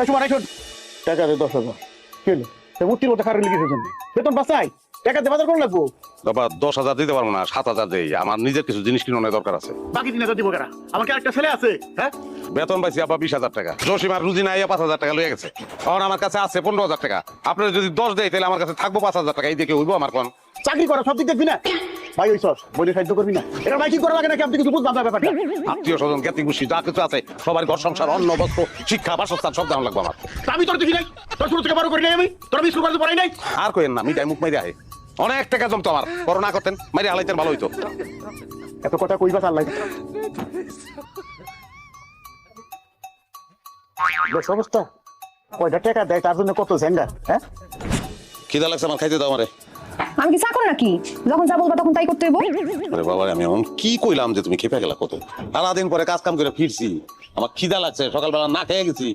সময় শোন টাকা দে 10,000 কি হলো মূর্তির মধ্যে খারাপ লিখেছে জন্য বেতন বাঁচাই টাকা দিয়ে বাজার কোন লাগবো বাবা 10,000 দিতে পারবো না 7,000 দেই আমার নিজের কিছু জিনিস কিনার দরকার আছে বাকি 3,000 দিব কেনা আমার কি একটা ছেলে আছে হ্যাঁ বেতন পাইছি আপা 20,000 টাকা জসিমার রুজি নাই 5,000 টাকা লয়ে গেছে আর আমার কাছে আছে 15,000 টাকা আপনারা যদি 10 দেয় তাহলে আমার কাছে থাকবো 5,000 টাকা এই দিকে হইবো আমার কোন চাকরি করা সব দিক দেখবি না ভাই ওই সব বলে সাহায্য করবি না এটা ভাই কি করা লাগে নাকি আপনি কিছু বুঝবেন না ব্যাপারটা আত্মীয় স্বজন জ্ঞাতি গোষ্ঠী যা কিছু আছে সবার ঘর সংসার অন্ন বস্ত্র শিক্ষা বাসস্থান সব দাম লাগবে আমার আমি তোর দেখি নাই তোর শুরু থেকে বড় করি নাই আমি তোর আমি স্কুল কলেজে পড়াই নাই আর কইেন না মিটাই মুখ মাইরে আহে অনেক টাকা জমতো আমার করোনা করতেন মাইরে হালাইতেন ভালো হইতো এত কথা কইবা আল্লাহ বেশ অবস্থা কয়টা টাকা দেয় তার জন্য কত ঝেঙ্গা হ্যাঁ খিদা লাগছে আমার খাইতে দাও আমারে আমি কি চাকর নাকি যখন যা বলবা তখন তাই করতে হইব আরে বাবা আমি এমন কি কইলাম যে তুমি খেপে গেলা কত সারাদিন পরে কাজ কাম করে ফিরছি আমার খিদা লাগছে সকালবেলা না খেয়ে গেছি